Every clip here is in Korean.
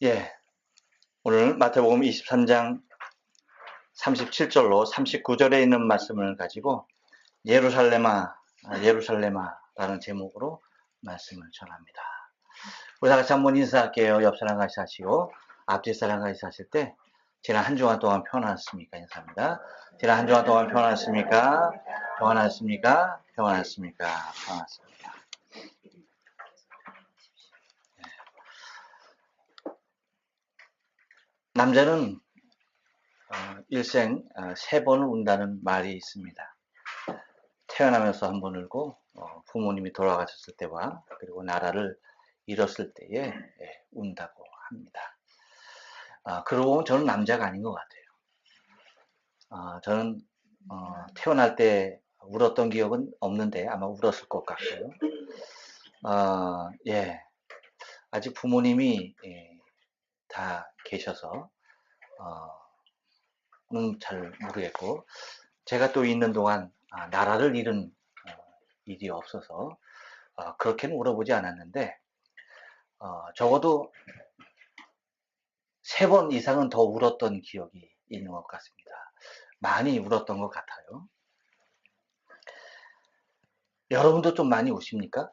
예, 오늘 마태복음 23장 37절로 39절에 있는 말씀을 가지고 예루살렘아, 예루살렘아 라는 제목으로 말씀을 전합니다. 우리 다 같이 한번 인사할게요. 옆 사람 같이 하시고 앞뒤 사람 같이 하실 때 지난 한 주간 동안 평안하셨습니까? 인사합니다. 지난 한 주간 동안 평안하셨습니까? 평안하셨습니까? 평안하셨습니까? 평안하셨습니까? 남자는 일생 3번을 운다는 말이 있습니다. 태어나면서 한 번 울고 부모님이 돌아가셨을 때와 그리고 나라를 잃었을 때에 운다고 합니다. 그러고 보면 저는 남자가 아닌 것 같아요. 저는 태어날 때 울었던 기억은 없는데 아마 울었을 것 같고요. 예, 아직 부모님이 다 계셔서 잘 모르겠고 제가 또 있는 동안 나라를 잃은 일이 없어서 그렇게는 울어보지 않았는데 적어도 3번 이상은 더 울었던 기억이 있는 것 같습니다. 많이 울었던 것 같아요. 여러분도 좀 많이 우십니까?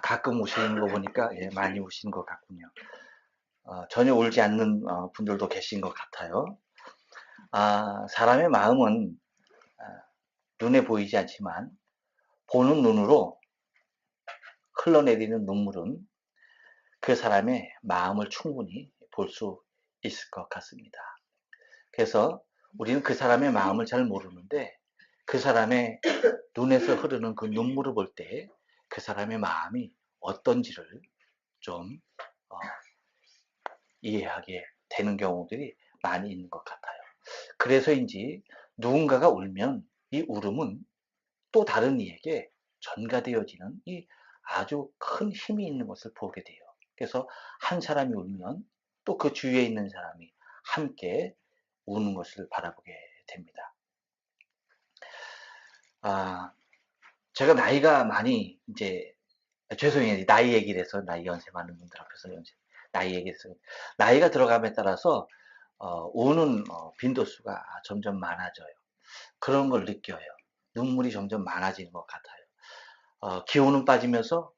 가끔 우시는 거 보니까 많이 우시는 것 같군요. 전혀 울지 않는 분들도 계신 것 같아요. 사람의 마음은 눈에 보이지 않지만 보는 눈으로 흘러내리는 눈물은 그 사람의 마음을 충분히 볼 수 있을 것 같습니다. 그래서 우리는 그 사람의 마음을 잘 모르는데 그 사람의 눈에서 흐르는 그 눈물을 볼 때 그 사람의 마음이 어떤지를 좀 이해하게 되는 경우들이 많이 있는 것 같아요. 그래서인지 누군가가 울면 이 울음은 또 다른 이에게 전가되어지는 이 아주 큰 힘이 있는 것을 보게 돼요. 그래서 한 사람이 울면 또 그 주위에 있는 사람이 함께 우는 것을 바라보게 됩니다. 제가 나이가 많이 죄송해요. 나이 얘기를 해서 나이 연세 많은 분들 앞에서 나이 얘기해서 나이가 들어감에 따라서 우는 빈도수가 점점 많아져요. 그런 걸 느껴요. 눈물이 점점 많아지는 것 같아요. 기운은 빠지면서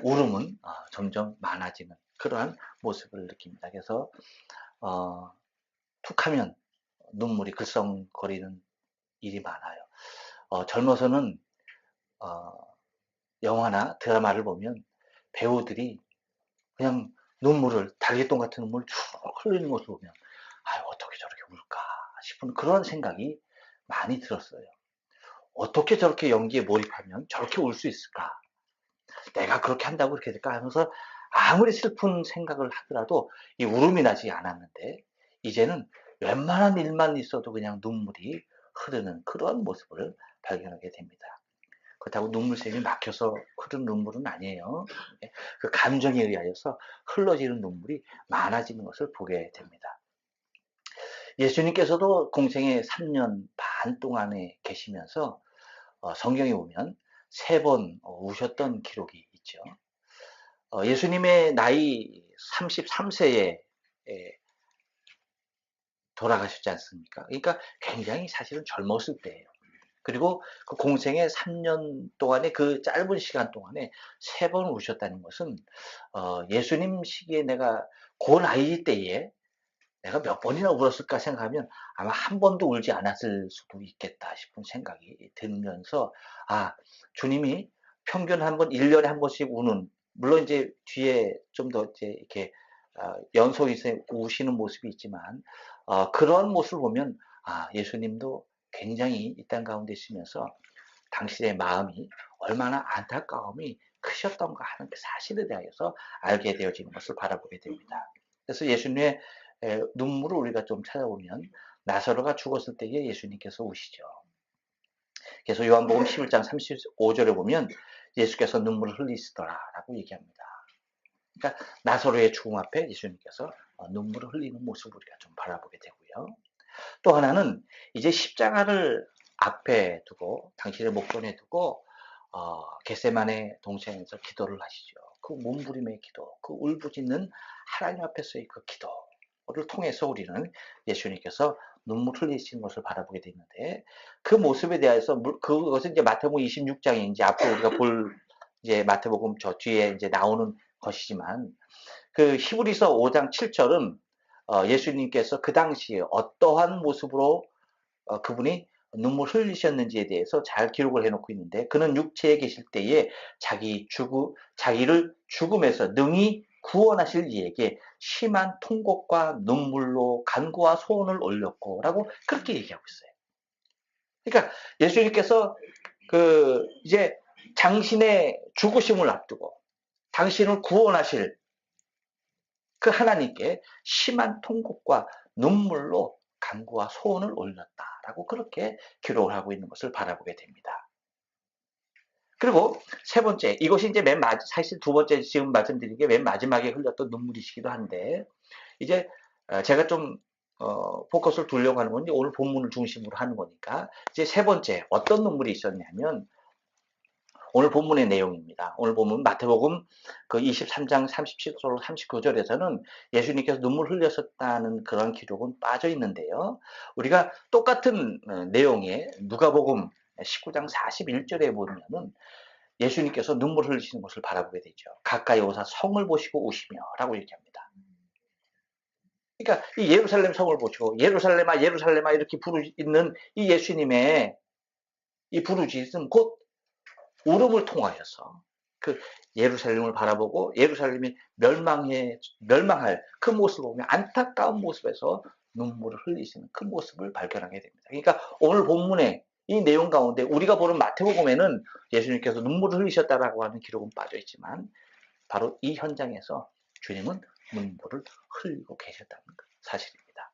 울음은 점점 많아지는 그러한 모습을 느낍니다. 그래서 툭하면 눈물이 글썽거리는 일이 많아요. 젊어서는 영화나 드라마를 보면 배우들이 그냥 눈물을 달걀똥 같은 눈물을 쭉 흘리는 것을 보면 어떻게 저렇게 울까 싶은 그런 생각이 많이 들었어요. 어떻게 저렇게 연기에 몰입하면 저렇게 울 수 있을까? 내가 그렇게 한다고 그렇게 될까 하면서 아무리 슬픈 생각을 하더라도 이 울음이 나지 않았는데 이제는 웬만한 일만 있어도 그냥 눈물이 흐르는 그런 모습을 발견하게 됩니다. 그렇다고 눈물샘이 막혀서 흐르는 눈물은 아니에요. 그 감정에 의하여서 흘러지는 눈물이 많아지는 것을 보게 됩니다. 예수님께서도 공생애 3년 반 동안에 계시면서 성경에 보면 3번 우셨던 기록이 있죠. 예수님의 나이 33세에 돌아가셨지 않습니까? 그러니까 굉장히 사실은 젊었을 때예요. 그리고 그 공생의 3년 동안의 그 짧은 시간 동안에 3번 우셨다는 것은 예수님 시기에 내가 그 나이 때에 내가 몇 번이나 울었을까 생각하면 아마 한 번도 울지 않았을 수도 있겠다 싶은 생각이 들면서 주님이 평균 한 번, 1년에 한 번씩 우는, 물론 이제 뒤에 좀 더 이제 이렇게 연속해서 우시는 모습이 있지만 그런 모습을 보면 예수님도 굉장히 이 땅 가운데 있으면서 당신의 마음이 얼마나 안타까움이 크셨던가 하는 그 사실에 대해서 알게 되어지는 것을 바라보게 됩니다. 그래서 예수님의 눈물을 우리가 좀 찾아보면 나사로가 죽었을 때에 예수님께서 우시죠. 그래서 요한복음 11장 35절에 보면 예수께서 눈물을 흘리시더라라고 얘기합니다. 그러니까 나사로의 죽음 앞에 예수님께서 눈물을 흘리는 모습을 우리가 좀 바라보게 되고요. 또 하나는 이제 십자가를 앞에 두고 당신의 목전에 두고 겟세마네 동산에서 기도를 하시죠. 그 몸부림의 기도, 그 울부짖는 하나님 앞에서의 그 기도를 통해서 우리는 예수님께서 눈물 흘리시는 것을 바라보게 되는데, 그 모습에 대해서 그것은 이제 마태복음 26장에 이제 앞으로 우리가 볼 이제 마태복음 저 뒤에 이제 나오는 것이지만, 그 히브리서 5장 7절은 예수님께서 그 당시에 어떠한 모습으로 그분이 눈물 흘리셨는지에 대해서 잘 기록을 해놓고 있는데, 그는 육체에 계실 때에 자기를 죽음에서 능히 구원하실 이에게 심한 통곡과 눈물로 간구와 소원을 올렸고라고 그렇게 얘기하고 있어요. 그러니까 예수님께서 이제 당신의 죽으심을 앞두고 당신을 구원하실 그 하나님께 심한 통곡과 눈물로 간구와 소원을 올렸다라고 그렇게 기록을 하고 있는 것을 바라보게 됩니다. 그리고 세 번째, 이것이 이제 사실 두 번째 지금 말씀드린 게 맨 마지막에 흘렸던 눈물이시기도 한데, 이제 제가 좀 포커스를 두려고 하는 건 오늘 본문을 중심으로 하는 거니까, 이제 세 번째 어떤 눈물이 있었냐면 오늘 본문의 내용입니다. 오늘 본문 마태복음 그 23장 37절 39절에서는 예수님께서 눈물 흘렸었다는 그런 기록은 빠져 있는데요. 우리가 똑같은 내용의 누가복음 19장 41절에 보면은 예수님께서 눈물 흘리시는 것을 바라보게 되죠. 가까이 오사 성을 보시고 우시며 라고 얘기합니다. 그러니까 이 예루살렘 성을 보시고 예루살렘아 예루살렘아 이렇게 부르짖는 이 예수님의 이 부르짖음, 곧 울음을 통하여서 그 예루살렘을 바라보고 예루살렘이 멸망할 그 모습을 보며 안타까운 모습에서 눈물을 흘리시는 그 모습을 발견하게 됩니다. 그러니까 오늘 본문의 이 내용 가운데 우리가 보는 마태복음에는 예수님께서 눈물을 흘리셨다라고 하는 기록은 빠져 있지만, 바로 이 현장에서 주님은 눈물을 흘리고 계셨다는 사실입니다.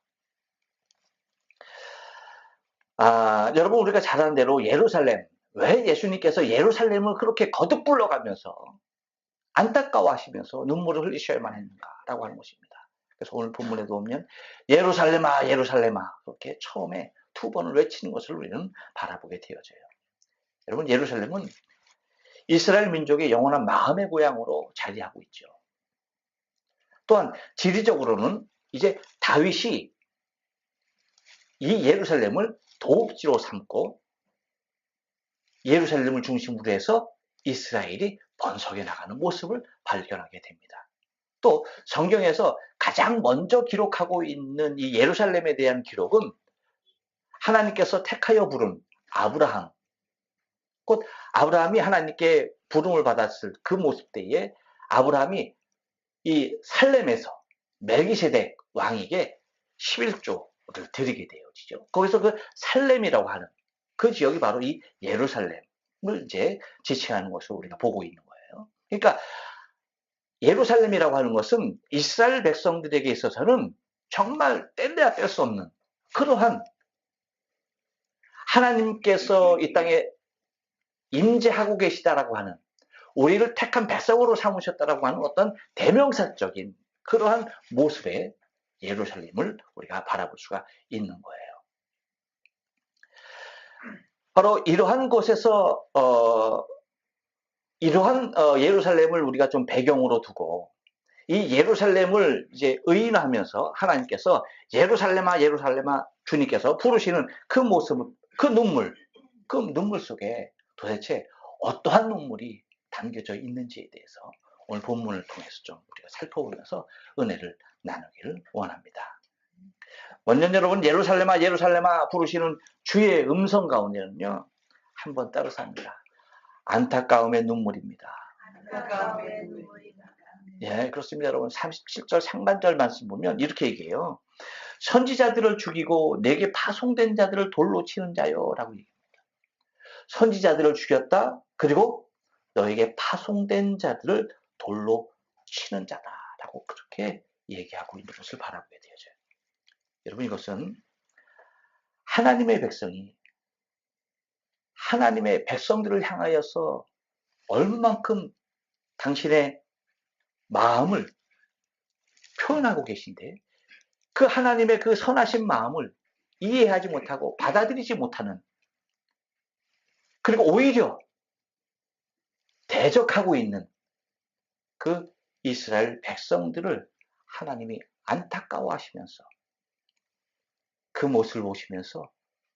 여러분, 우리가 잘 아는 대로 예루살렘, 왜 예수님께서 예루살렘을 그렇게 거듭 불러가면서 안타까워하시면서 눈물을 흘리셔야만 했는가라고 하는 것입니다. 그래서 오늘 본문에도 보면 예루살렘아 예루살렘아 그렇게 처음에 두 번을 외치는 것을 우리는 바라보게 되어져요. 여러분, 예루살렘은 이스라엘 민족의 영원한 마음의 고향으로 자리하고 있죠. 또한 지리적으로는 이제 다윗이 이 예루살렘을 도읍지로 삼고 예루살렘을 중심으로 해서 이스라엘이 번성해 나가는 모습을 발견하게 됩니다. 또 성경에서 가장 먼저 기록하고 있는 이 예루살렘에 대한 기록은 하나님께서 택하여 부른 아브라함, 곧 아브라함이 하나님께 부름을 받았을 그 모습 때에 아브라함이 이 살렘에서 멜기세덱 왕에게 11조를 드리게 되어지죠. 거기서 그 살렘이라고 하는 그 지역이 바로 이 예루살렘을 이제 지칭하는 것을 우리가 보고 있는 거예요. 그러니까 예루살렘이라고 하는 것은 이스라엘 백성들에게 있어서는 정말 뗄래야 뗄 수 없는 그러한 하나님께서 이 땅에 임재하고 계시다라고 하는, 우리를 택한 백성으로 삼으셨다라고 하는 어떤 대명사적인 그러한 모습의 예루살렘을 우리가 바라볼 수가 있는 거예요. 바로 이러한 곳에서 이러한 예루살렘을 우리가 좀 배경으로 두고 이 예루살렘을 이제 의인화하면서 하나님께서 예루살렘아 예루살렘아 주님께서 부르시는 그 모습, 그 눈물 속에 도대체 어떠한 눈물이 담겨져 있는지에 대해서 오늘 본문을 통해서 좀 우리가 살펴보면서 은혜를 나누기를 원합니다. 원년 여러분, 예루살렘아 예루살렘아 부르시는 주의 음성 가운데는요, 한번 따라서 합니다. 안타까움의 눈물입니다. 안타까움의 눈물이다. 예, 그렇습니다. 여러분, 37절 상반절 말씀 보면 이렇게 얘기해요. 선지자들을 죽이고 내게 파송된 자들을 돌로 치는 자요 라고 얘기합니다. 선지자들을 죽였다, 그리고 너에게 파송된 자들을 돌로 치는 자다라고 그렇게 얘기하고 있는 것을 바라보게 되어져요. 여러분, 이것은 하나님의 백성이 하나님의 백성들을 향하여서 얼만큼 당신의 마음을 표현하고 계신데, 그 하나님의 그 선하신 마음을 이해하지 못하고 받아들이지 못하는, 그리고 오히려 대적하고 있는 그 이스라엘 백성들을 하나님이 안타까워하시면서 그 모습을 보시면서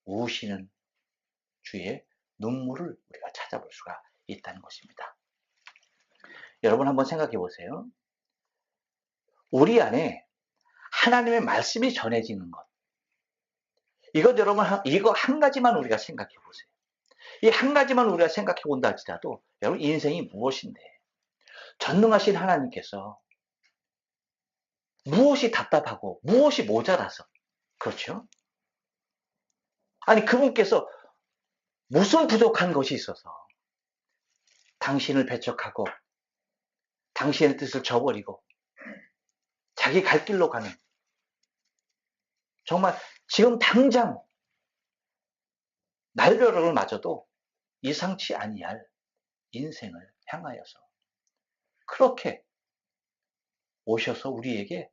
우시는 주의 눈물을 우리가 찾아볼 수가 있다는 것입니다. 여러분 한번 생각해 보세요. 우리 안에 하나님의 말씀이 전해지는 것. 이것 여러분, 이거 한 가지만 우리가 생각해 보세요. 이 한 가지만 우리가 생각해 본다 할지라도 여러분 인생이 무엇인데 전능하신 하나님께서 무엇이 답답하고 무엇이 모자라서 그렇죠? 아니 그분께서 무슨 부족한 것이 있어서 당신을 배척하고 당신의 뜻을 저버리고 자기 갈 길로 가는 정말 지금 당장 날벼락을 맞아도 이상치 아니할 인생을 향하여서 그렇게 오셔서 우리에게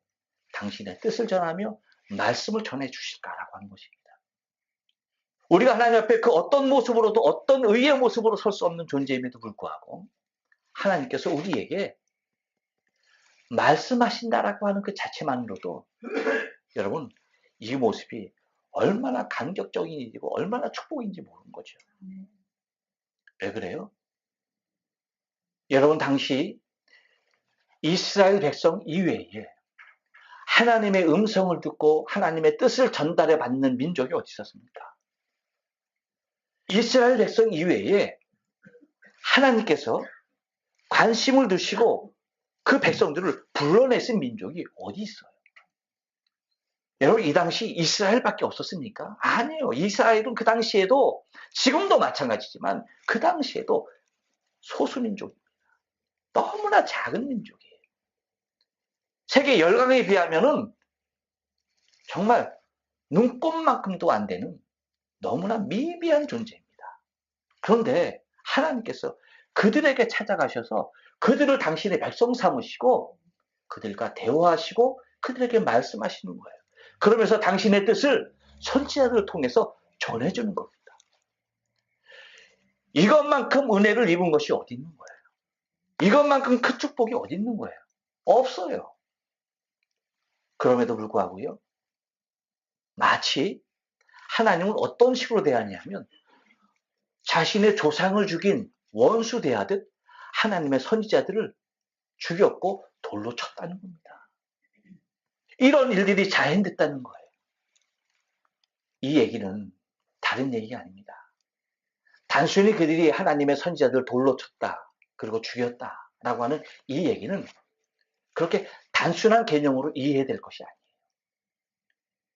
당신의 뜻을 전하며 말씀을 전해 주실까라고 하는 것입니다. 우리가 하나님 앞에 그 어떤 모습으로도 어떤 의의 모습으로 설 수 없는 존재임에도 불구하고 하나님께서 우리에게 말씀하신다라고 하는 그 자체만으로도 여러분 이 모습이 얼마나 감격적인 일이고 얼마나 축복인지 모르는 거죠. 왜 그래요? 여러분 당시 이스라엘 백성 이외에 하나님의 음성을 듣고 하나님의 뜻을 전달해 받는 민족이 어디 있었습니까? 이스라엘 백성 이외에 하나님께서 관심을 두시고 그 백성들을 불러내신 민족이 어디 있어요? 여러분 이 당시 이스라엘밖에 없었습니까? 아니에요. 이스라엘은 그 당시에도 지금도 마찬가지지만 그 당시에도 소수민족입니다. 너무나 작은 민족이에요. 세계 열강에 비하면은 정말 눈꼽만큼도 안 되는 너무나 미비한 존재입니다. 그런데 하나님께서 그들에게 찾아가셔서 그들을 당신의 백성 삼으시고 그들과 대화하시고 그들에게 말씀하시는 거예요. 그러면서 당신의 뜻을 선지자들을 통해서 전해주는 겁니다. 이것만큼 은혜를 입은 것이 어디 있는 거예요? 이것만큼 큰 축복이 어디 있는 거예요? 없어요. 그럼에도 불구하고요. 마치 하나님은 어떤 식으로 대하냐면 자신의 조상을 죽인 원수 대하듯 하나님의 선지자들을 죽였고 돌로 쳤다는 겁니다. 이런 일들이 자행됐다는 거예요. 이 얘기는 다른 얘기가 아닙니다. 단순히 그들이 하나님의 선지자들을 돌로 쳤다 그리고 죽였다라고 하는 이 얘기는 그렇게 단순한 개념으로 이해해야 될 것이 아니에요.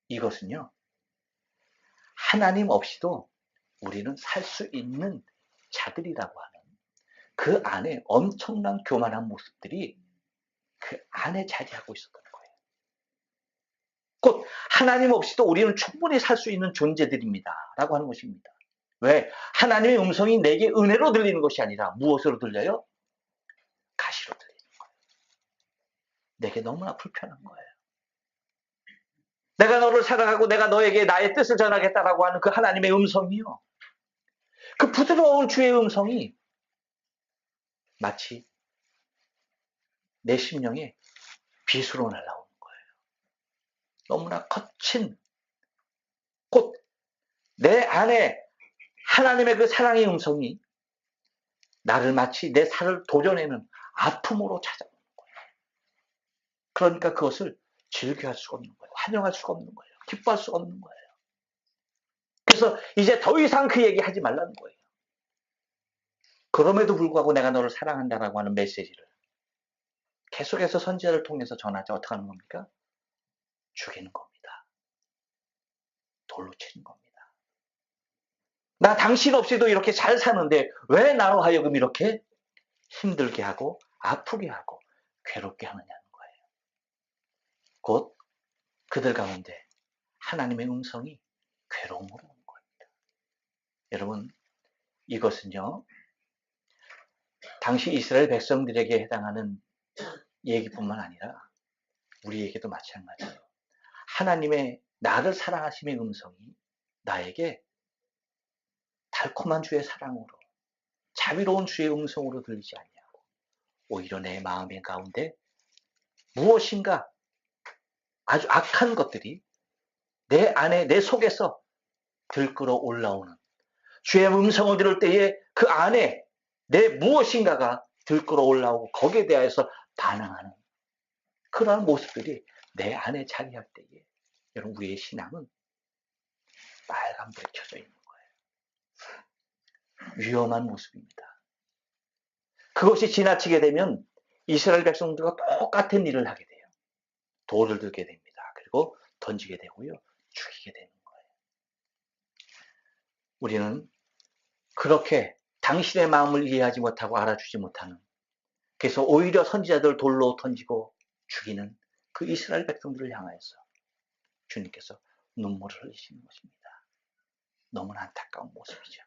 이것은요. 하나님 없이도 우리는 살 수 있는 자들이라고 하는 그 안에 엄청난 교만한 모습들이 그 안에 자리하고 있었던 거예요. 곧 하나님 없이도 우리는 충분히 살 수 있는 존재들입니다. 라고 하는 것입니다. 왜? 하나님의 음성이 내게 은혜로 들리는 것이 아니라 무엇으로 들려요? 가시로 들리는 거예요. 내게 너무나 불편한 거예요. 내가 너를 사랑하고 내가 너에게 나의 뜻을 전하겠다라고 하는 그 하나님의 음성이요. 그 부드러운 주의 음성이 마치 내 심령에 비수로 날아오는 거예요. 너무나 거친 곧 내 안에 하나님의 그 사랑의 음성이 나를 마치 내 살을 도려내는 아픔으로 찾아오는 거예요. 그러니까 그것을 즐겨할 수가 없는 거예요. 환영할 수가 없는 거예요. 기뻐할 수가 없는 거예요. 그래서 이제 더 이상 그 얘기 하지 말라는 거예요. 그럼에도 불구하고 내가 너를 사랑한다라고 하는 메시지를 계속해서 선지자를 통해서 전하자 어떻게 하는 겁니까? 죽이는 겁니다. 돌로 치는 겁니다. 나 당신 없이도 이렇게 잘 사는데 왜 나로 하여금 이렇게 힘들게 하고 아프게 하고 괴롭게 하느냐는 거예요. 곧 그들 가운데 하나님의 음성이 괴로움으로 오는 겁니다. 여러분 이것은요. 당시 이스라엘 백성들에게 해당하는 얘기뿐만 아니라 우리에게도 마찬가지예요. 하나님의 나를 사랑하심의 음성이 나에게 달콤한 주의 사랑으로 자비로운 주의 음성으로 들리지 않냐고 오히려 내 마음의 가운데 무엇인가 아주 악한 것들이 내 안에, 내 속에서 들끓어 올라오는, 주의 음성을 들을 때에 그 안에 내 무엇인가가 들끓어 올라오고 거기에 대하여서 반항하는 그러한 모습들이 내 안에 자리할 때에 여러분, 우리의 신앙은 빨간불에 켜져 있는 거예요. 위험한 모습입니다. 그것이 지나치게 되면 이스라엘 백성들과 똑같은 일을 하게 돼요. 돌을 들게 됩니다. 그리고 던지게 되고요. 죽이게 되는 거예요. 우리는 그렇게 당신의 마음을 이해하지 못하고 알아주지 못하는, 그래서 오히려 선지자들 돌로 던지고 죽이는 그 이스라엘 백성들을 향하여서 주님께서 눈물을 흘리시는 것입니다. 너무나 안타까운 모습이죠.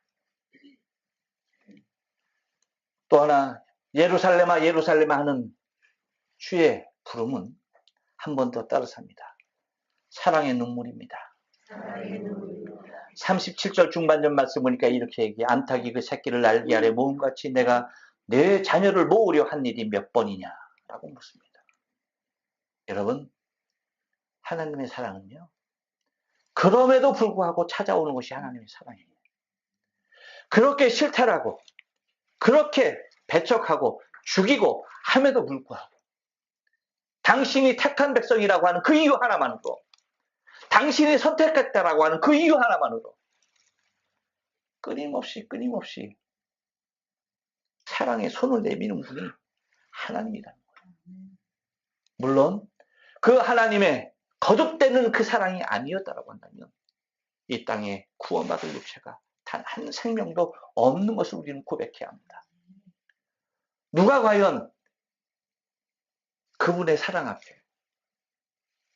또 하나, 예루살렘아 예루살렘아 하는 주의 부름은 한 번 더 따라삽니다. 사랑의 눈물입니다. 37절 중반전 말씀 보니까 이렇게 얘기해. 암탉이 그 새끼를 날개 아래 모음같이 내가 내 자녀를 모으려 한 일이 몇 번이냐 라고 묻습니다. 여러분, 하나님의 사랑은요, 그럼에도 불구하고 찾아오는 것이 하나님의 사랑이에요. 그렇게 실탈하고 그렇게 배척하고 죽이고 함에도 불구하고 당신이 택한 백성이라고 하는 그 이유 하나만으로, 당신이 선택했다라고 하는 그 이유 하나만으로 끊임없이 사랑에 손을 내미는 분이 하나님이라는 거예요. 물론 그 하나님의 거듭되는 그 사랑이 아니었다라고 한다면 이 땅에 구원받을 육체가 단 한 생명도 없는 것을 우리는 고백해야 합니다. 누가 과연 그분의 사랑 앞에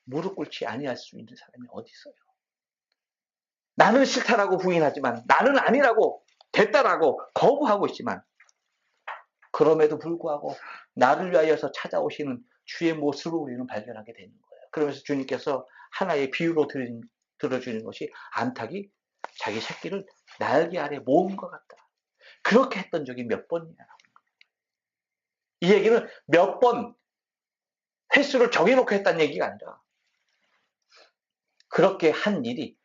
무릎 꿇지 아니할 수 있는 사람이 어디 있어요? 나는 싫다라고 부인하지만, 나는 아니라고, 됐다라고 거부하고 있지만, 그럼에도 불구하고 나를 위하여서 찾아오시는 주의 모습을 우리는 발견하게 되는 거예요. 그러면서 주님께서 하나의 비유로 들어주는 것이, 암탉이 자기 새끼를 날개 아래 모은 것 같다. 그렇게 했던 적이 몇 번이냐라고. 이 얘기는 몇 번 횟수를 정해놓고 했다는 얘기가 아니라 그렇게 한 일이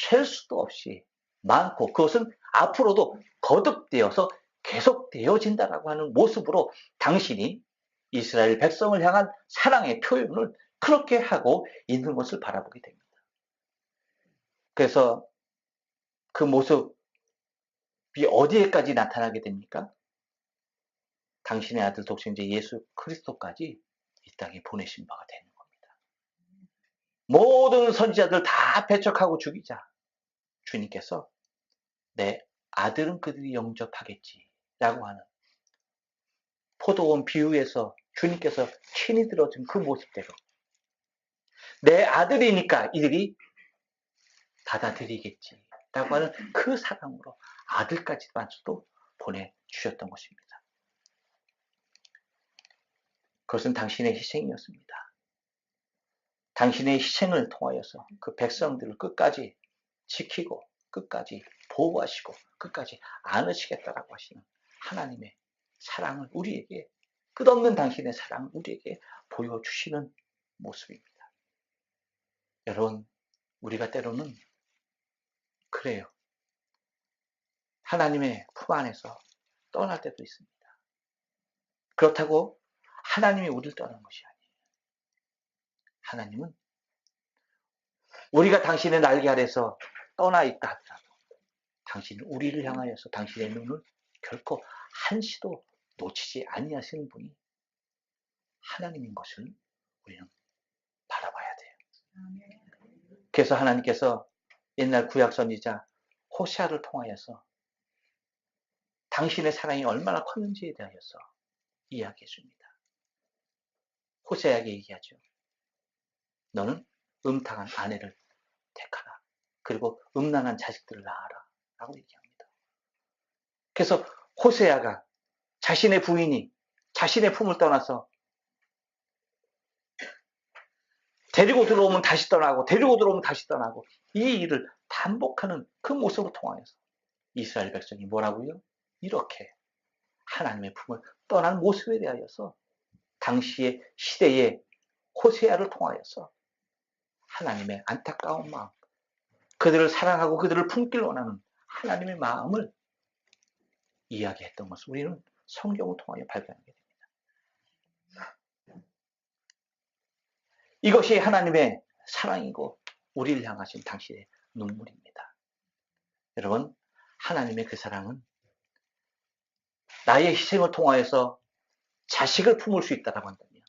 셀 수도 없이 많고, 그것은 앞으로도 거듭되어서 계속되어진다라고 하는 모습으로 당신이 이스라엘 백성을 향한 사랑의 표현을 그렇게 하고 있는 것을 바라보게 됩니다. 그래서 그 모습이 어디에까지 나타나게 됩니까? 당신의 아들 독생자 예수 그리스도까지 이 땅에 보내신 바가 되는 겁니다. 모든 선지자들 다 배척하고 죽이자 주님께서 내 아들은 그들이 영접하겠지라고 하는 포도원 비유에서 주님께서 친히 들어준 그 모습대로 내 아들이니까 이들이 받아들이겠지라고 하는 그 사랑으로 아들까지만도 보내주셨던 것입니다. 그것은 당신의 희생이었습니다. 당신의 희생을 통하여서 그 백성들을 끝까지 지키고 끝까지 보호하시고 끝까지 안으시겠다라고 하시는 하나님의 사랑을 우리에게, 끝없는 당신의 사랑을 우리에게 보여주시는 모습입니다. 여러분, 우리가 때로는 그래요. 하나님의 품 안에서 떠날 때도 있습니다. 그렇다고 하나님이 우리를 떠난 것이 아니에요. 하나님은 우리가 당신의 날개 아래서 떠나 있다 하더라도 당신은 우리를 향하여서 당신의 눈을 결코 한시도 놓치지 아니하시는 분이 하나님인 것을 우리는 바라봐야 돼요. 그래서 하나님께서 옛날 구약 선지자 호세아를 통하여서 당신의 사랑이 얼마나 컸는지에 대하여서 이야기해 줍니다. 호세아에게 얘기하죠. 너는 음탕한 아내를 택하라. 그리고 음란한 자식들을 낳아라. 라고 얘기합니다. 그래서 호세아가 자신의 부인이 자신의 품을 떠나서 데리고 들어오면 다시 떠나고 데리고 들어오면 다시 떠나고 이 일을 반복하는 그 모습을 통하여서 이스라엘 백성이 뭐라고요? 이렇게 하나님의 품을 떠난 모습에 대하여서 당시의 시대의 호세아를 통하여서 하나님의 안타까운 마음, 그들을 사랑하고 그들을 품길 원하는 하나님의 마음을 이야기했던 것을 우리는 성경을 통하여 발견하게 됩니다. 이것이 하나님의 사랑이고 우리를 향하신 당신의 눈물입니다. 여러분, 하나님의 그 사랑은 나의 희생을 통하여서 자식을 품을 수 있다고 한다면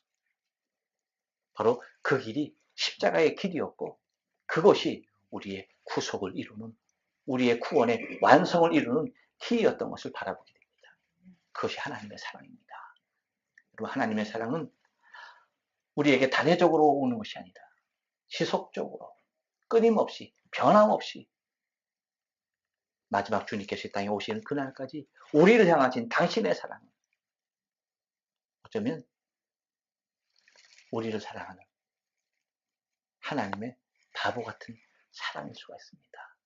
바로 그 길이 십자가의 길이었고 그것이 우리의 구속을 이루는, 우리의 구원의 완성을 이루는 길이었던 것을 바라보게 됩니다. 그것이 하나님의 사랑입니다. 그리고 하나님의 사랑은 우리에게 단회적으로 오는 것이 아니라 지속적으로 끊임없이 변함없이 마지막 주님께서 이 땅에 오시는 그날까지 우리를 향하신 당신의 사랑은 어쩌면 우리를 사랑하는 하나님의 바보 같은 사랑일 수가 있습니다.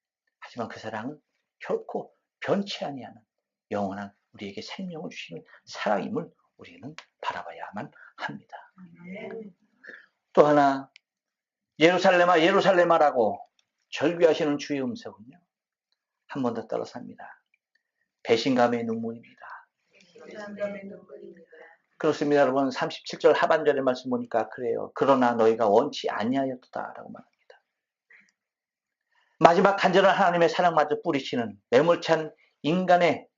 하지만 그 사랑은 결코 변치 아니하는 영원한 우리에게 생명을 주시는 사랑임을 우리는 바라봐야만 합니다. 또 하나, 예루살렘아 예루살렘아라고 절규하시는 주의 음성은요, 한 번 더 따라서 합니다. 배신감의 눈물입니다. 그렇습니다. 여러분, 37절 하반절의 말씀 보니까 그래요. 그러나 너희가 원치 아니하였다라고 말합니다. 마지막 간절한 하나님의 사랑마저 뿌리치는 매몰찬 인간의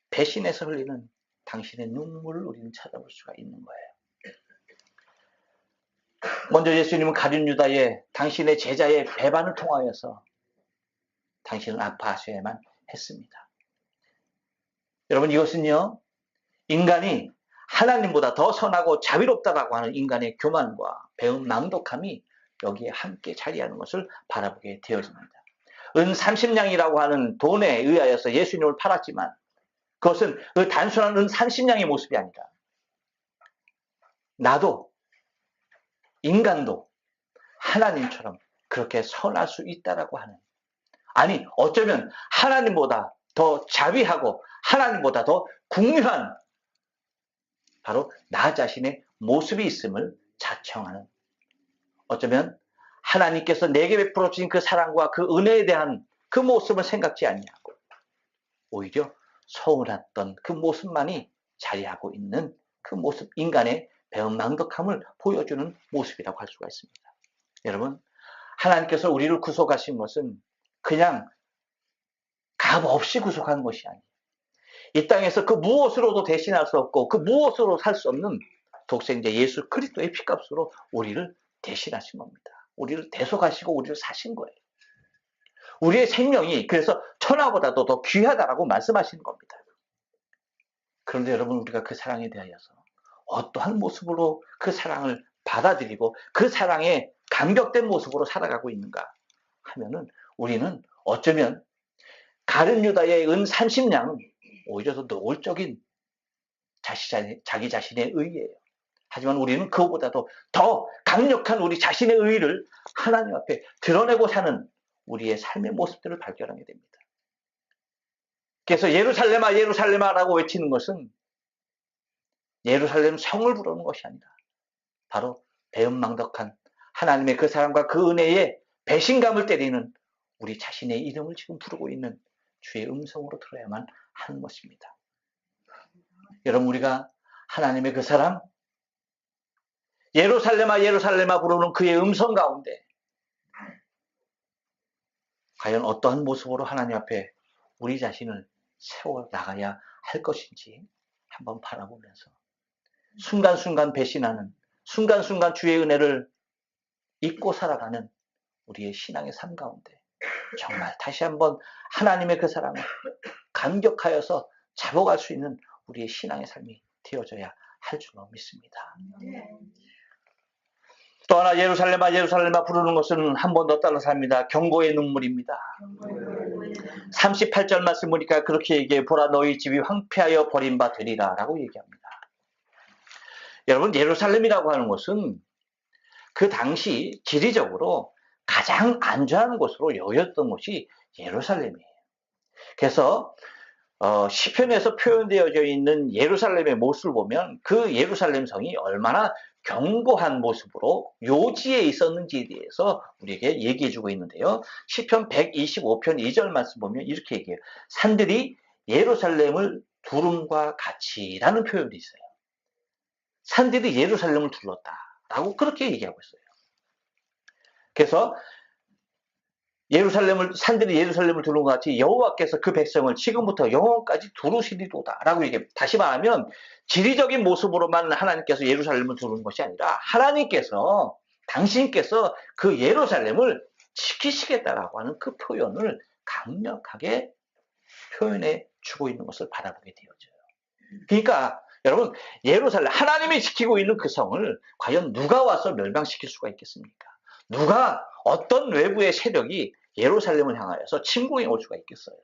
배신에서 흘리는 당신의 눈물을 우리는 찾아볼 수가 있는 거예요. 먼저 예수님은 가룟 유다의 당신의 제자의 배반을 통하여서 당신은 아파하셔야만 했습니다. 여러분, 이것은요, 인간이 하나님보다 더 선하고 자비롭다라고 하는 인간의 교만과 배은 낭독함이 여기에 함께 자리하는 것을 바라보게 되어집니다. 은 30냥이라고 하는 돈에 의하여서 예수님을 팔았지만 그것은 그 단순한 은 30냥의 모습이 아니라 나도, 인간도 하나님처럼 그렇게 선할 수 있다라고 하는, 아니 어쩌면 하나님보다 더 자비하고 하나님보다 더 궁유한 바로 나 자신의 모습이 있음을 자청하는, 어쩌면 하나님께서 내게 베풀어 주신 그 사랑과 그 은혜에 대한 그 모습을 생각지 아니하고 오히려 서운했던 그 모습만이 자리하고 있는 그 모습, 인간의 배은망덕함을 보여주는 모습이라고 할 수가 있습니다. 여러분, 하나님께서 우리를 구속하신 것은 그냥 값 없이 구속한 것이 아니에요. 이 땅에서 그 무엇으로도 대신할 수 없고 그 무엇으로 살 수 없는 독생자 예수 그리스도의 피값으로 우리를 대신하신 겁니다. 우리를 대속하시고 우리를 사신 거예요. 우리의 생명이 그래서 천하보다도 더 귀하다라고 말씀하시는 겁니다. 그런데 여러분, 우리가 그 사랑에 대하여서 어떠한 모습으로 그 사랑을 받아들이고 그 사랑에 감격된 모습으로 살아가고 있는가 하면은 우리는 어쩌면 가룟 유다의 은 30냥 오히려 더 노골적인 자기 자신의 의예요. 하지만 우리는 그보다도 더 강력한 우리 자신의 의를 하나님 앞에 드러내고 사는 우리의 삶의 모습들을 발견하게 됩니다. 그래서 예루살렘아 예루살렘아라고 외치는 것은 예루살렘 성을 부르는 것이 아니라 바로 배은망덕한 하나님의 그 사랑과 그 은혜에 배신감을 때리는 우리 자신의 이름을 지금 부르고 있는 주의 음성으로 들어야만 하는 것입니다. 여러분, 우리가 하나님의 그 사랑, 예루살렘아 예루살렘아 부르는 그의 음성 가운데 과연 어떠한 모습으로 하나님 앞에 우리 자신을 세워 나가야 할 것인지 한번 바라보면서 순간순간 배신하는, 순간순간 주의 은혜를 잊고 살아가는 우리의 신앙의 삶 가운데 정말 다시 한번 하나님의 그 사랑을 감격하여서 잡아갈 수 있는 우리의 신앙의 삶이 되어져야 할 줄로 믿습니다. 또 하나, 예루살렘아 예루살렘아 부르는 것은 한 번 더 따라서 합니다. 경고의 눈물입니다. 38절 말씀 보니까 그렇게 얘기해, 보라 너희 집이 황폐하여 버림받으리라 라고 얘기합니다. 여러분, 예루살렘이라고 하는 것은 그 당시 지리적으로 가장 안전한 곳으로 여겼던 곳이 예루살렘이에요. 그래서 시편에서 표현되어져 있는 예루살렘의 모습을 보면 그 예루살렘 성이 얼마나 견고한 모습으로 요지에 있었는지에 대해서 우리에게 얘기해주고 있는데요. 시편 125편 2절 말씀 보면 이렇게 얘기해요. 산들이 예루살렘을 두름과 같이라는 표현이 있어요. 산들이 예루살렘을 둘렀다라고 그렇게 얘기하고 있어요. 그래서 산들이 예루살렘을 두른 것 같이 여호와께서 그 백성을 지금부터 영원까지 두르시리로다라고 얘기해요. 다시 말하면 지리적인 모습으로만 하나님께서 예루살렘을 두르는 것이 아니라 하나님께서 당신께서 그 예루살렘을 지키시겠다라고 하는 그 표현을 강력하게 표현해 주고 있는 것을 바라보게 되어져요. 그러니까 여러분, 예루살렘, 하나님이 지키고 있는 그 성을 과연 누가 와서 멸망시킬 수가 있겠습니까? 누가, 어떤 외부의 세력이 예루살렘을 향하여서 침공해 올 수가 있겠어요?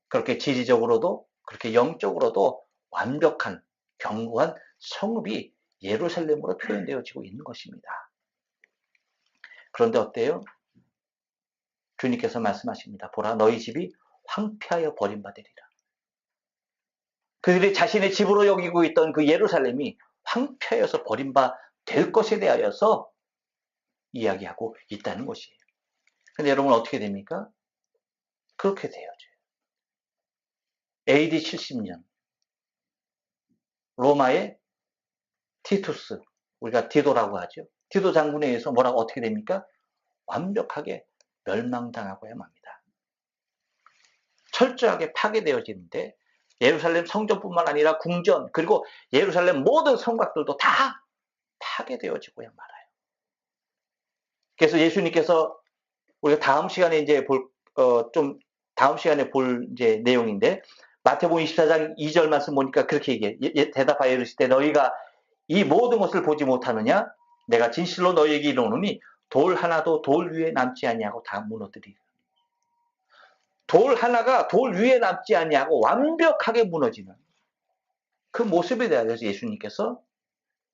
그렇게 지리적으로도 그렇게 영적으로도 완벽한 견고한 성읍이 예루살렘으로 표현되어지고 있는 것입니다. 그런데 어때요? 주님께서 말씀하십니다. 보라, 너희 집이 황폐하여 버림받으리라. 그들이 자신의 집으로 여기고 있던 그 예루살렘이 황폐하여서 버림받을 것에 대하여서 이야기하고 있다는 것이에요. 근데 여러분 어떻게 됩니까? 그렇게 되어져요. AD 70년 로마의 티투스, 우리가 디도라고 하죠. 디도 장군에 의해서 뭐라고 어떻게 됩니까? 완벽하게 멸망당하고야 맙니다. 철저하게 파괴되어지는데 예루살렘 성전뿐만 아니라 궁전 그리고 예루살렘 모든 성곽들도 다 파괴되어지고야 말아요. 그래서 예수님께서 우리가 다음 시간에 이제 다음 시간에 볼 이제 내용인데 마태복음 24장 2절 말씀 보니까 그렇게 얘기해. 대답하여 이르시되 너희가 이 모든 것을 보지 못하느냐? 내가 진실로 너희에게 이르노니 돌 하나도 돌 위에 남지 아니하고 다 무너뜨리리라. 돌 하나가 돌 위에 남지 아니하고 완벽하게 무너지는 그 모습에 대해서 예수님께서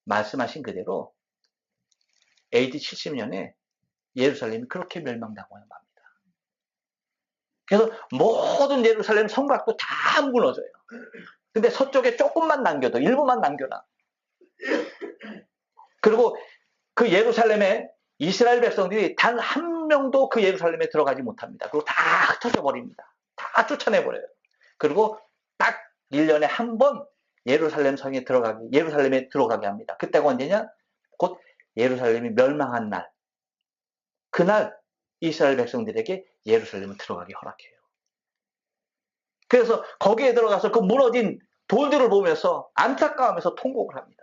말씀하신 그대로 AD 70년에 예루살렘이 그렇게 멸망당하고 맙니다. 그래서 모든 예루살렘 성곽도 다 무너져요. 근데 서쪽에 조금만 남겨도 일부만 남겨놔. 그리고 그 예루살렘에 이스라엘 백성들이 단 한 명도 그 예루살렘에 들어가지 못합니다. 그리고 다 흩어져 버립니다. 다 쫓아내버려요. 그리고 딱 1년에 한 번 예루살렘에 들어가게 합니다. 그때가 언제냐? 곧 예루살렘이 멸망한 날. 그날 이스라엘 백성들에게 예루살렘을 들어가게 허락해요. 그래서 거기에 들어가서 그 무너진 돌들을 보면서 안타까워하면서 통곡을 합니다.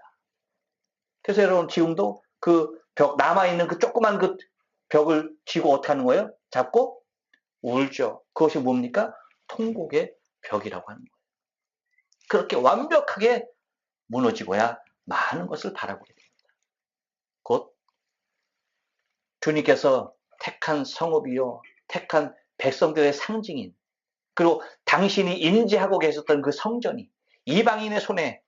그래서 여러분 지금도 그 벽, 남아있는 그 조그만 그 벽을 쥐고 어떻게 하는 거예요? 잡고 울죠. 그것이 뭡니까? 통곡의 벽이라고 하는 거예요. 그렇게 완벽하게 무너지고야 많은 것을 바라보게 됩니다. 곧 주님께서 택한 성읍이요, 택한 백성들의 상징인, 그리고 당신이 임재하고 계셨던 그 성전이 이방인의 손에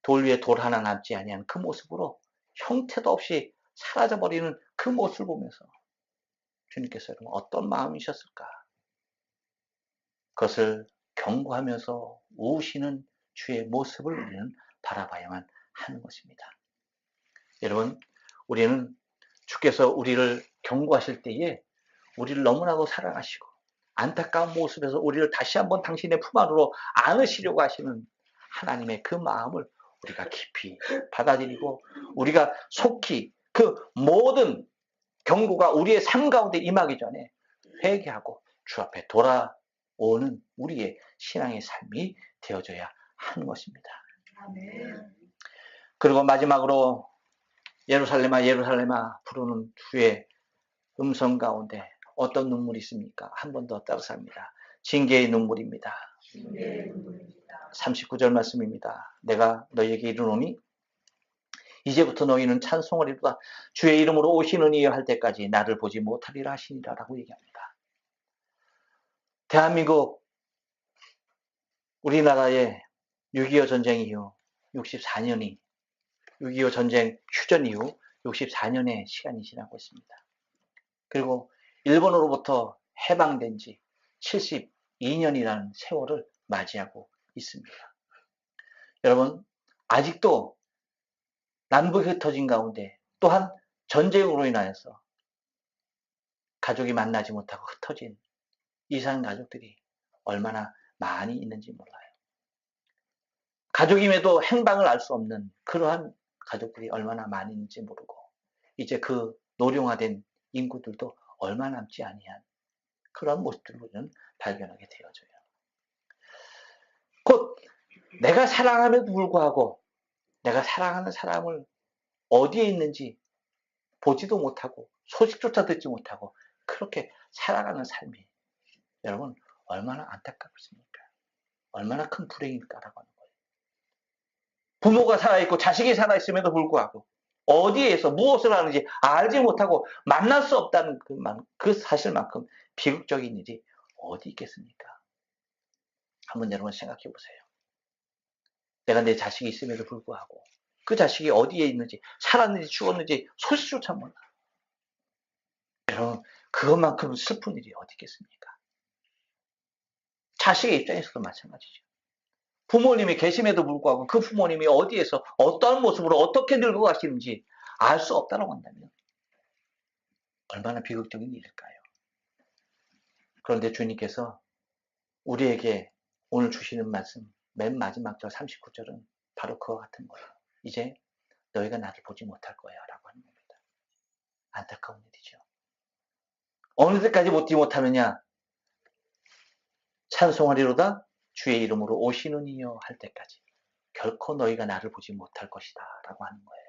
돌 위에 돌 하나 남지 아니한 그 모습으로 형태도 없이 사라져버리는 그 모습을 보면서 주님께서 여러분 어떤 마음이셨을까? 그것을 경고하면서 우시는 주의 모습을 우리는 바라봐야만 하는 것입니다. 여러분, 우리는 주께서 우리를 경고하실 때에 우리를 너무나도 사랑하시고 안타까운 모습에서 우리를 다시 한번 당신의 품 안으로 안으시려고 하시는 하나님의 그 마음을 우리가 깊이 받아들이고 우리가 속히 그 모든 경고가 우리의 삶 가운데 임하기 전에 회개하고 주 앞에 돌아오는 우리의 신앙의 삶이 되어져야 하는 것입니다. 아멘. 그리고 마지막으로 예루살렘아 예루살렘아 부르는 주의 음성 가운데 어떤 눈물이 있습니까? 한 번 더 따라서 합니다. 징계의 눈물입니다. 39절 말씀입니다. 내가 너희에게 이르노니 이제부터 너희는 찬송을 이루다 주의 이름으로 오시는 이여 할 때까지 나를 보지 못하리라 하시니라 라고 얘기합니다. 대한민국 우리나라의 6.25 전쟁 이후 64년이 6.25 전쟁 휴전 이후 64년의 시간이 지나고 있습니다. 그리고 일본으로부터 해방된 지 2년이라는 세월을 맞이하고 있습니다. 여러분, 아직도 남북이 흩어진 가운데 또한 전쟁으로 인하여서 가족이 만나지 못하고 흩어진 이산 가족들이 얼마나 많이 있는지 몰라요. 가족임에도 행방을 알 수 없는 그러한 가족들이 얼마나 많이 있는지 모르고 이제 그 노령화된 인구들도 얼마 남지 아니한 그런 모습들을 우리는 발견하게 되어져요. 곧 내가 사랑함에도 불구하고 내가 사랑하는 사람을 어디에 있는지 보지도 못하고 소식조차 듣지 못하고 그렇게 살아가는 삶이 여러분 얼마나 안타깝습니까? 얼마나 큰 불행일까라고 하는 거예요. 부모가 살아있고 자식이 살아있음에도 불구하고 어디에서 무엇을 하는지 알지 못하고 만날 수 없다는 그 사실만큼 비극적인 일이 어디 있겠습니까? 한번 여러분 생각해 보세요. 내가 내 자식이 있음에도 불구하고 그 자식이 어디에 있는지 살았는지 죽었는지 소식조차 몰라. 여러분 그것만큼 슬픈 일이 어디 있겠습니까? 자식의 입장에서도 마찬가지죠. 부모님이 계심에도 불구하고 그 부모님이 어디에서 어떠한 모습으로 어떻게 늙어가시는지 알 수 없다고 한다면 얼마나 비극적인 일일까요? 그런데 주님께서 우리에게 오늘 주시는 말씀 맨 마지막 절 39절은 바로 그와 같은 거예요. 이제 너희가 나를 보지 못할 거야 라고 하는 겁니다. 안타까운 일이죠. 어느 때까지 보지 못하느냐? 찬송하리로다 주의 이름으로 오시는 이여 할 때까지 결코 너희가 나를 보지 못할 것이다 라고 하는 거예요.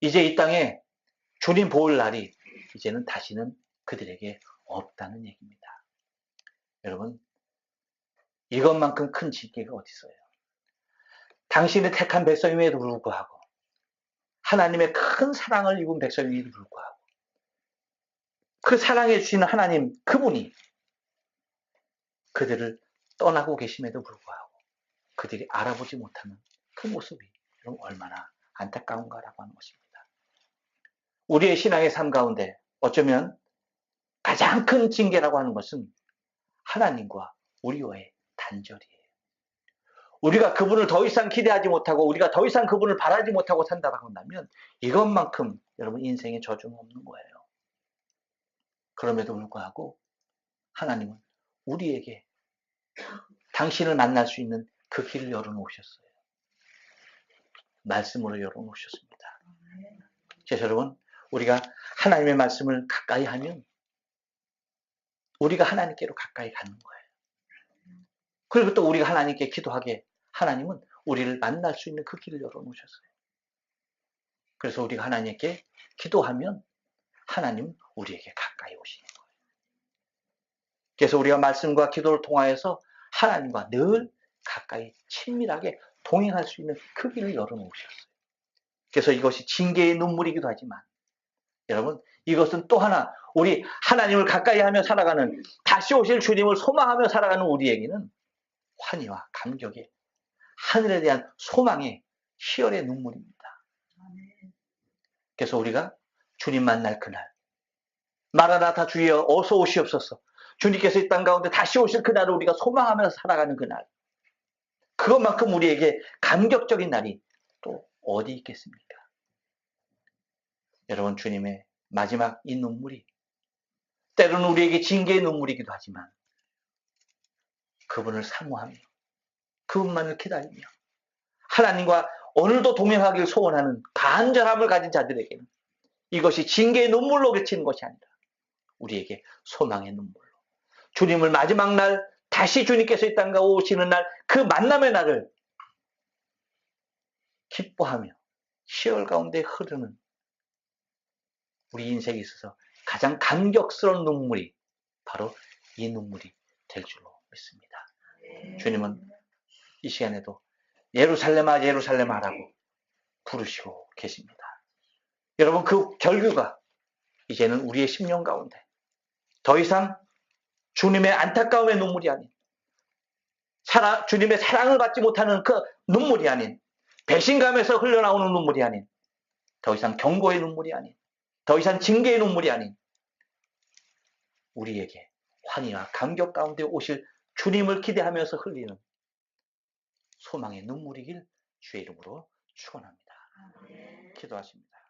이제 이 땅에 주님 볼 날이 이제는 다시는 그들에게 없다는 얘기입니다. 여러분 이것만큼 큰 징계가 어디 있어요? 당신의 택한 백성임에도 불구하고 하나님의 큰 사랑을 입은 백성임에도 불구하고 그 사랑해 주시는 하나님 그분이 그들을 떠나고 계심에도 불구하고 그들이 알아보지 못하는 그 모습이 얼마나 안타까운가라고 하는 것입니다. 우리의 신앙의 삶 가운데 어쩌면 가장 큰 징계라고 하는 것은 하나님과 우리와의 단절이에요. 우리가 그분을 더 이상 기대하지 못하고 우리가 더 이상 그분을 바라지 못하고 산다고 한다면 이것만큼 여러분 인생에 저주는 없는 거예요. 그럼에도 불구하고 하나님은 우리에게 당신을 만날 수 있는 그 길을 열어놓으셨어요. 말씀으로 열어놓으셨습니다. 그래서 여러분 우리가 하나님의 말씀을 가까이 하면 우리가 하나님께로 가까이 가는 거예요. 그리고 또 우리가 하나님께 기도하게 하나님은 우리를 만날 수 있는 그 길을 열어놓으셨어요. 그래서 우리가 하나님께 기도하면 하나님은 우리에게 가까이 오시는 거예요. 그래서 우리가 말씀과 기도를 통하여서 하나님과 늘 가까이 친밀하게 동행할 수 있는 그 길을 열어놓으셨어요. 그래서 이것이 징계의 눈물이기도 하지만 여러분 이것은 또 하나 우리 하나님을 가까이 하며 살아가는 다시 오실 주님을 소망하며 살아가는 우리에게는 환희와 감격의 하늘에 대한 소망의 희열의 눈물입니다. 그래서 우리가 주님 만날 그날 마라나타 주여 어서 오시옵소서 주님께서 이 땅 가운데 다시 오실 그날을 우리가 소망하며 살아가는 그날 그것만큼 우리에게 감격적인 날이 또 어디 있겠습니까? 여러분 주님의 마지막 이 눈물이 때로는 우리에게 징계의 눈물이기도 하지만 그분을 사모하며 그분만을 기다리며 하나님과 오늘도 동행하기를 소원하는 간절함을 가진 자들에게는 이것이 징계의 눈물로 그치는 것이 아니라 우리에게 소망의 눈물로 주님을 마지막 날 다시 주님께서 이 땅에 오시는 날 그 만남의 날을 기뻐하며 희열 가운데 흐르는 우리 인생에 있어서 가장 감격스러운 눈물이 바로 이 눈물이 될 줄로 믿습니다. 주님은 이 시간에도 예루살렘아 예루살렘아 라고 부르시고 계십니다. 여러분 그 결규가 이제는 우리의 심령 가운데 더 이상 주님의 안타까움의 눈물이 아닌 주님의 사랑을 받지 못하는 그 눈물이 아닌 배신감에서 흘러나오는 눈물이 아닌 더 이상 경고의 눈물이 아닌 더 이상 징계의 눈물이 아닌 우리에게 환희와 감격 가운데 오실 주님을 기대하면서 흘리는 소망의 눈물이길 주의 이름으로 축원합니다. 기도하십니다.